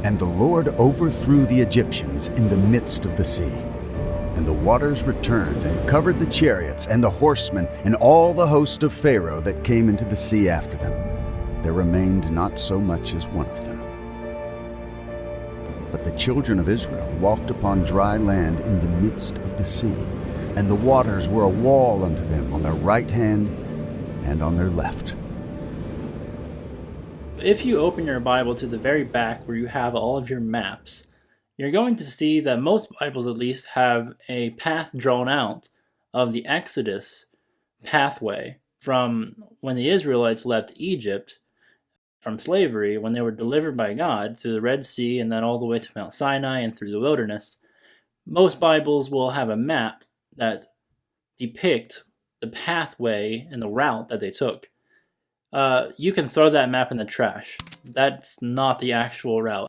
And the Lord overthrew the Egyptians in the midst of the sea. And the waters returned and covered the chariots and the horsemen and all the host of Pharaoh that came into the sea after them. There remained not so much as one of them. But the children of Israel walked upon dry land in the midst of the sea, and the waters were a wall unto them on their right hand and on their left. If you open your Bible to the very back where you have all of your maps, you're going to see that most Bibles at least have a path drawn out of the Exodus pathway from when the Israelites left Egypt from slavery, when they were delivered by God through the Red Sea and then all the way to Mount Sinai and through the wilderness. Most Bibles will have a map that depict the pathway and the route that they took. You can throw that map in the trash. That's not the actual route.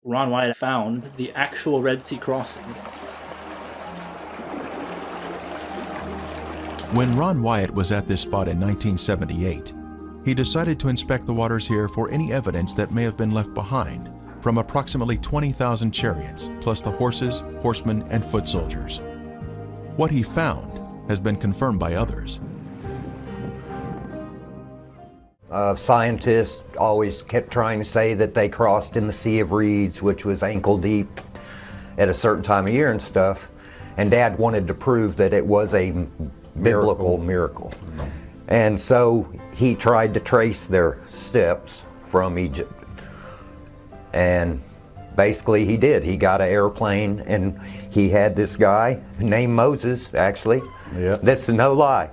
Ron Wyatt found the actual Red Sea crossing. When Ron Wyatt was at this spot in 1978, he decided to inspect the waters here for any evidence that may have been left behind from approximately 20,000 chariots, plus the horses, horsemen, and foot soldiers. What he found has been confirmed by others. Scientists always kept trying to say that they crossed in the Sea of Reeds, which was ankle deep at a certain time of year and stuff. And Dad wanted to prove that it was a biblical miracle. And so he tried to trace their steps from Egypt. And basically he did. He got an airplane and he had this guy named Moses, actually. Yeah. That's no lie.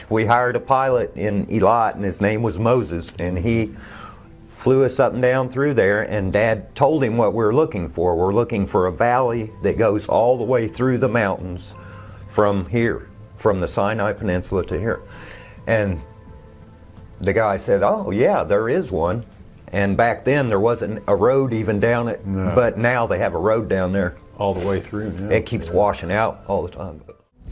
We hired a pilot in Eilat and his name was Moses, and he flew us up and down through there, and Dad told him what we're looking for. We're looking for a valley that goes all the way through the mountains from here, from the Sinai Peninsula to here. And the guy said, oh yeah, there is one. And back then there wasn't a road even down it, but now they have a road down there. All the way through, yeah. It keeps washing out all the time.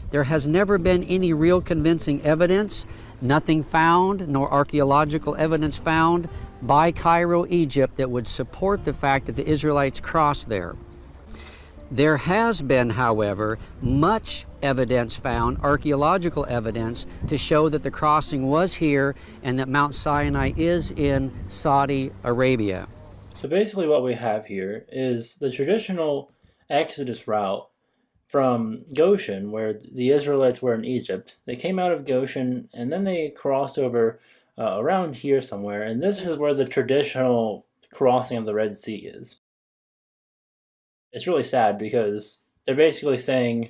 There has never been any real convincing evidence, nothing found, nor archaeological evidence found by Cairo, Egypt, that would support the fact that the Israelites crossed there. There has been, however, much evidence found, archaeological evidence, to show that the crossing was here and that Mount Sinai is in Saudi Arabia. So basically what we have here is the traditional Exodus route from Goshen, where the Israelites were in Egypt. They came out of Goshen and then they crossed over around here somewhere, and this is where the traditional crossing of the Red Sea is. It's really sad because they're basically saying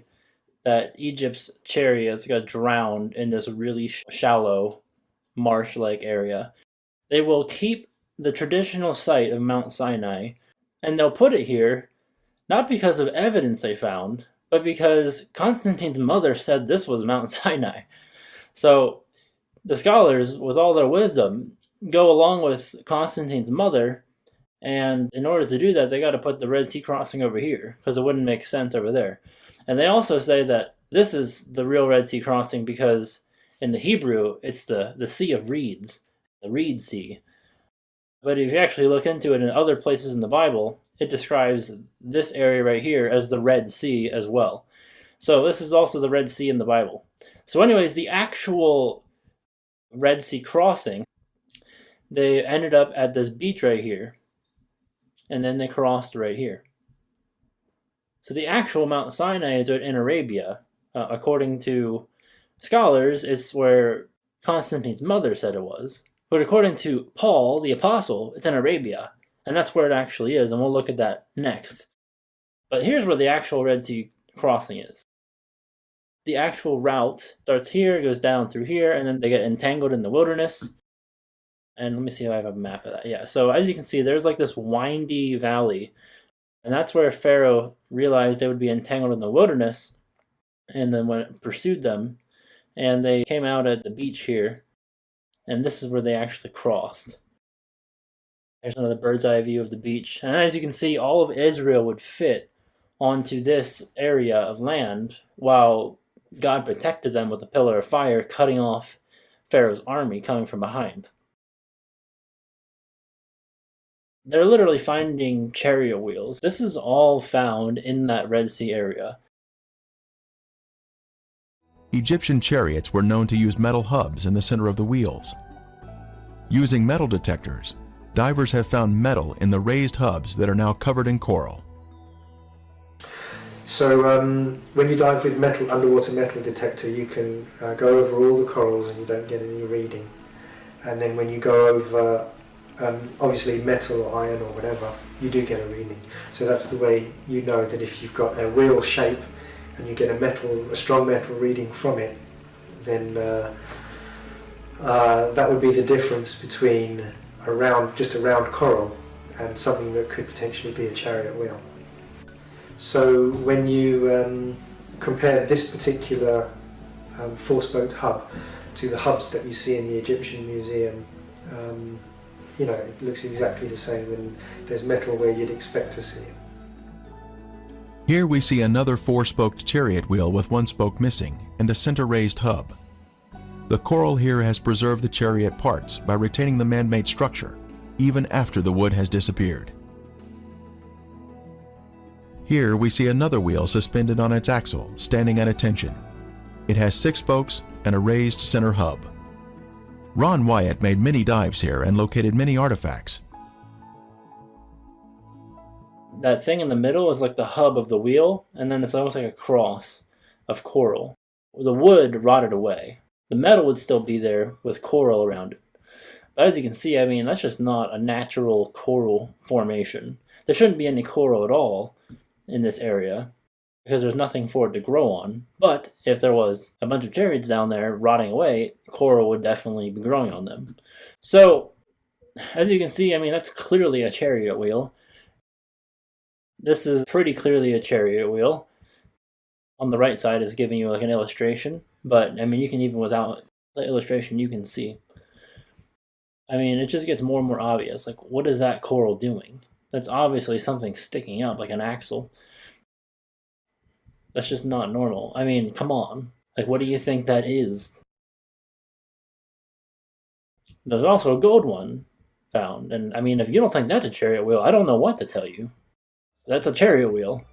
that Egypt's chariots got drowned in this really shallow marsh-like area. They will keep the traditional site of Mount Sinai, and they'll put it here not because of evidence they found, but because Constantine's mother said this was Mount Sinai. So the scholars, with all their wisdom, go along with Constantine's mother, and in order to do that, they got to put the Red Sea crossing over here, because it wouldn't make sense over there. And they also say that this is the real Red Sea crossing because in the Hebrew, it's the Sea of Reeds, the Reed Sea. But if you actually look into it in other places in the Bible, it describes this area right here as the Red Sea as well. So this is also the Red Sea in the Bible. So anyways, the actual Red Sea crossing, they ended up at this beach right here, and then they crossed right here. So the actual Mount Sinai is in Arabia. According to scholars, it's where Constantine's mother said it was. But according to Paul, the apostle, it's in Arabia. And that's where it actually is, and we'll look at that next. But here's where the actual Red Sea crossing is. The actual route starts here, goes down through here, and then they get entangled in the wilderness. And let me see if I have a map of that. Yeah, so as you can see, there's like this windy valley. And that's where Pharaoh realized they would be entangled in the wilderness, and then when it pursued them, and they came out at the beach here, and this is where they actually crossed. There's another bird's eye view of the beach. And as you can see, all of Israel would fit onto this area of land while God protected them with a pillar of fire, cutting off Pharaoh's army coming from behind. They're literally finding chariot wheels. This is all found in that Red Sea area. Egyptian chariots were known to use metal hubs in the center of the wheels. Using metal detectors, divers have found metal in the raised hubs that are now covered in coral. So when you dive with underwater metal detector, you can go over all the corals and you don't get any reading. And then when you go over obviously metal or iron or whatever, you do get a reading. So that's the way you know that if you've got a wheel shape and you get a strong metal reading from it, then that would be the difference between just a round coral and something that could potentially be a chariot wheel. So when you compare this particular four-spoked hub to the hubs that you see in the Egyptian Museum, it looks exactly the same, and there's metal where you'd expect to see it. Here we see another four-spoked chariot wheel with one spoke missing and a center-raised hub. The coral here has preserved the chariot parts by retaining the man-made structure, even after the wood has disappeared. Here we see another wheel suspended on its axle, standing at attention. It has 6 spokes and a raised center hub. Ron Wyatt made many dives here and located many artifacts. That thing in the middle is like the hub of the wheel, and then it's almost like a cross of coral. The wood rotted away. The metal would still be there with coral around it. But as you can see, I mean, that's just not a natural coral formation. There shouldn't be any coral at all in this area because there's nothing for it to grow on. But if there was a bunch of chariots down there rotting away, coral would definitely be growing on them. So, as you can see, I mean, that's clearly a chariot wheel. This is pretty clearly a chariot wheel. On the right side is giving you like an illustration, but I mean, you can even without the illustration, you can see. I mean, it just gets more and more obvious. Like, what is that coral doing? That's obviously something sticking out like an axle. That's just not normal. I mean, come on. Like, what do you think that is? There's also a gold one found, and I mean, if you don't think that's a chariot wheel, I don't know what to tell you. That's a chariot wheel.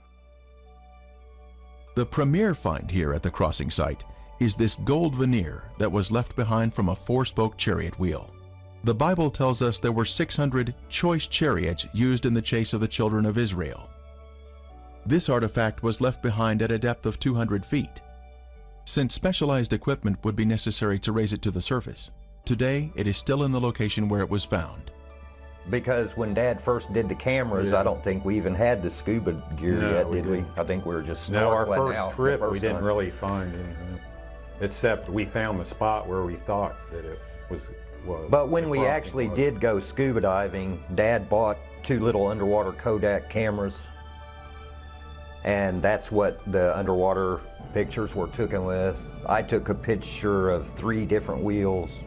The premier find here at the crossing site is this gold veneer that was left behind from a four-spoke chariot wheel. The Bible tells us there were 600 choice chariots used in the chase of the children of Israel. This artifact was left behind at a depth of 200 feet. Since specialized equipment would be necessary to raise it to the surface, today it is still in the location where it was found. Because when Dad first did the cameras, I don't think we even had the scuba gear yet, did we? I think we were just No, our snorkeling out first trip, the first we didn't time. really find anything, except we found the spot where we thought that it was. But when the we crossing actually was. did go scuba diving, Dad bought 2 little underwater Kodak cameras, and that's what the underwater pictures were taken with. I took a picture of 3 different wheels.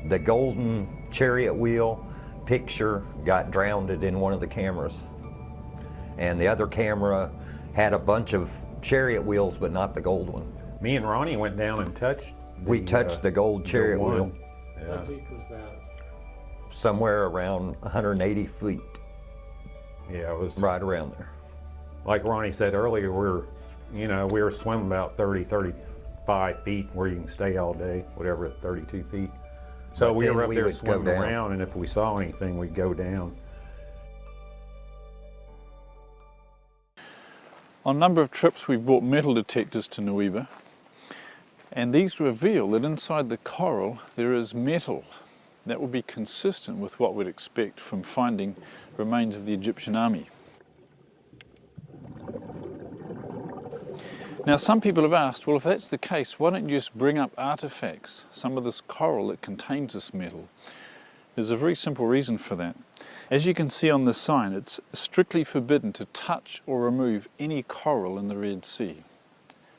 The golden chariot wheel picture got drowned in one of the cameras, and the other camera had a bunch of chariot wheels, but not the gold one. Me and Ronnie went down and touched. We touched the gold chariot one. wheel. Yeah. How deep was that? Somewhere around 180 feet, Yeah, it was right around there. like Ronnie said earlier. We were swimming about 35 feet where you can stay all day, whatever, 32 feet. So But we then were up we there would go swimming down. around, and if we saw anything, we'd go down. On a number of trips we've brought metal detectors to Nueva, and these reveal that inside the coral there is metal that would be consistent with what we'd expect from finding remains of the Egyptian army. Now some people have asked, well, if that's the case, why don't you just bring up artifacts, some of this coral that contains this metal? There's a very simple reason for that. As you can see on the sign, it's strictly forbidden to touch or remove any coral in the Red Sea.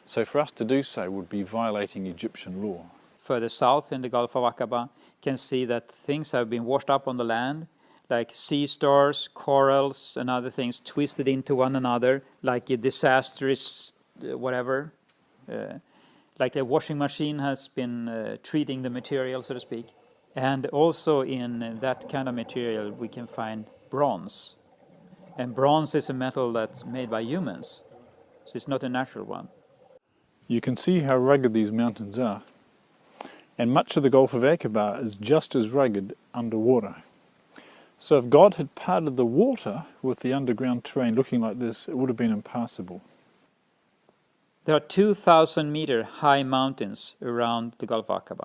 So for us to do so would be violating Egyptian law. Further south in the Gulf of Aqaba, can see that things have been washed up on the land, like sea stars, corals, and other things twisted into one another, like a disastrous whatever. Like a washing machine has been treating the material, so to speak. And also in that kind of material we can find bronze. And bronze is a metal that's made by humans, so it's not a natural one. You can see how rugged these mountains are. And much of the Gulf of Aqaba is just as rugged underwater. So if God had parted the water with the underground terrain looking like this, it would have been impassable. There are 2,000-meter high mountains around the Gulf of Aqaba.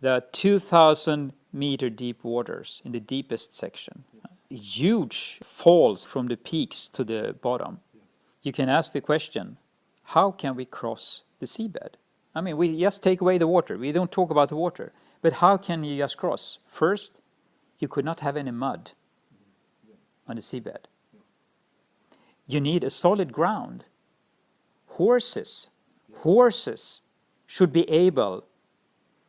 There are 2,000-meter deep waters in the deepest section. Huge falls from the peaks to the bottom. You can ask the question, how can we cross the seabed? I mean, we just take away the water. We don't talk about the water. But how can you just cross? First, you could not have any mud on the seabed. You need a solid ground. Horses should be able,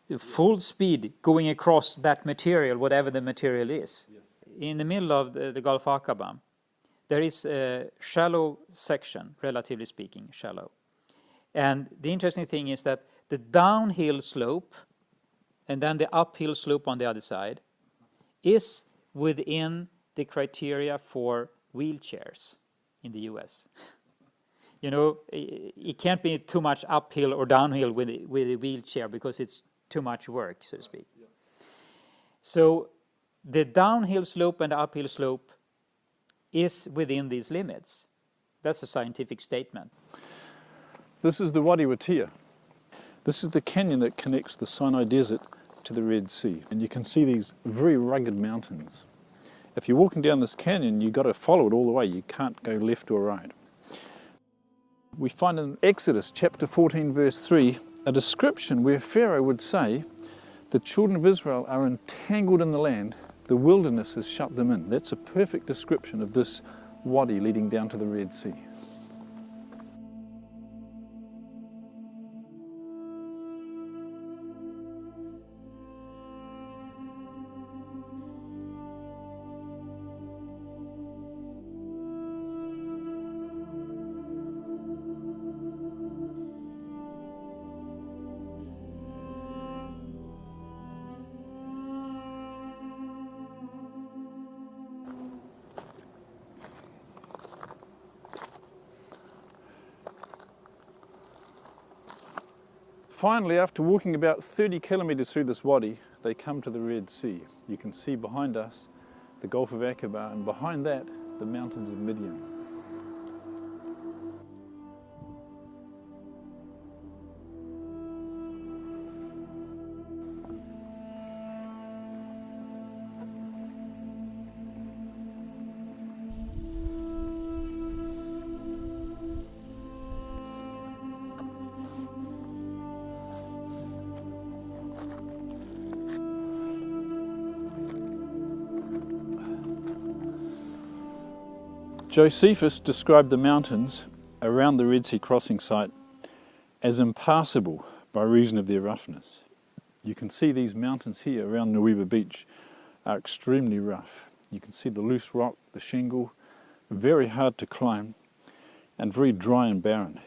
to full speed, going across that material, whatever the material is. In the middle of the Gulf of Aqaba, there is a shallow section, relatively speaking, shallow. And the interesting thing is that the downhill slope and then the uphill slope on the other side is within the criteria for wheelchairs in the US. You know, it can't be too much uphill or downhill with a wheelchair because it's too much work, so to speak. So the downhill slope and the uphill slope is within these limits. That's a scientific statement. This is the Wadi Watiya. This is the canyon that connects the Sinai Desert to the Red Sea. And you can see these very rugged mountains. If you're walking down this canyon, you've got to follow it all the way. You can't go left or right. We find in Exodus chapter 14, verse 3, a description where Pharaoh would say, the children of Israel are entangled in the land, the wilderness has shut them in. That's a perfect description of this wadi leading down to the Red Sea. Finally, after walking about 30 kilometers through this wadi, they come to the Red Sea. You can see behind us the Gulf of Aqaba, and behind that, the mountains of Midian. Josephus described the mountains around the Red Sea crossing site as impassable by reason of their roughness. You can see these mountains here around Nuweiba Beach are extremely rough. You can see the loose rock, the shingle, very hard to climb and very dry and barren.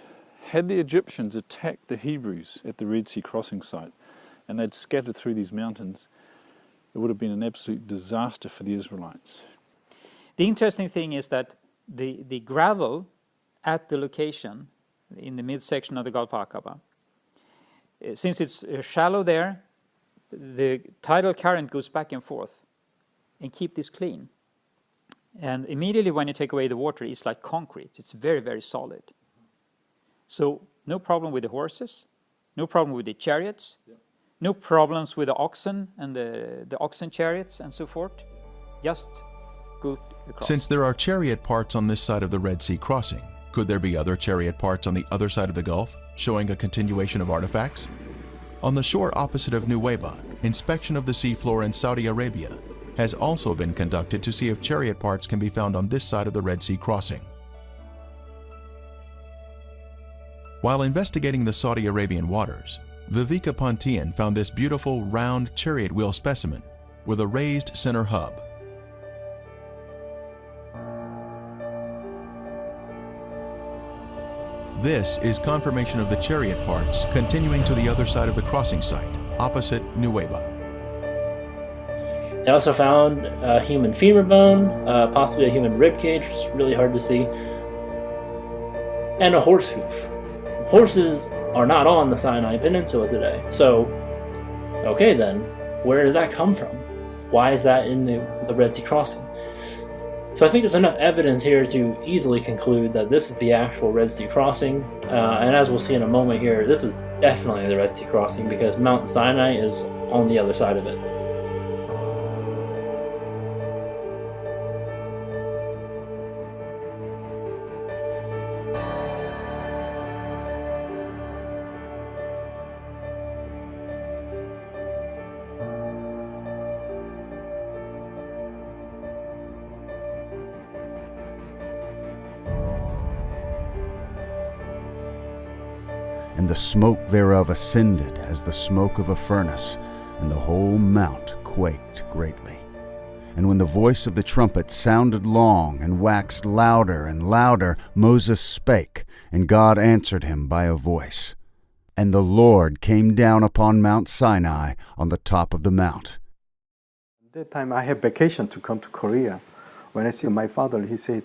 Had the Egyptians attacked the Hebrews at the Red Sea crossing site and they'd scattered through these mountains, it would have been an absolute disaster for the Israelites. The interesting thing is that the gravel at the location in the midsection of the Gulf of Aqaba, since it's shallow there, the tidal current goes back and forth and keep this clean. And immediately when you take away the water, it's like concrete. It's very, very solid. So no problem with the horses, no problem with the chariots, no problems with the oxen and the oxen chariots and so forth. Just good across. Since there are chariot parts on this side of the Red Sea crossing, could there be other chariot parts on the other side of the Gulf, showing a continuation of artifacts? On the shore opposite of Nuweiba, inspection of the seafloor in Saudi Arabia has also been conducted to see if chariot parts can be found on this side of the Red Sea crossing. While investigating the Saudi Arabian waters, Viveka Pontian found this beautiful round chariot wheel specimen with a raised center hub. This is confirmation of the chariot parts continuing to the other side of the crossing site, opposite Nuweiba. They also found a human femur bone, possibly a human rib cage, which is really hard to see, and a horse hoof. Horses are not on the Sinai Peninsula today, so okay then, where did that come from? Why is that in the Red Sea crossing? So I think there's enough evidence here to easily conclude that this is the actual Red Sea crossing, and as we'll see in a moment here, this is definitely the Red Sea crossing because Mount Sinai is on the other side of it. And the smoke thereof ascended as the smoke of a furnace, and the whole mount quaked greatly. And when the voice of the trumpet sounded long, and waxed louder and louder, Moses spake, and God answered him by a voice. And the Lord came down upon Mount Sinai on the top of the mount. At that time I had vacation to come to Korea. When I see my father, he said,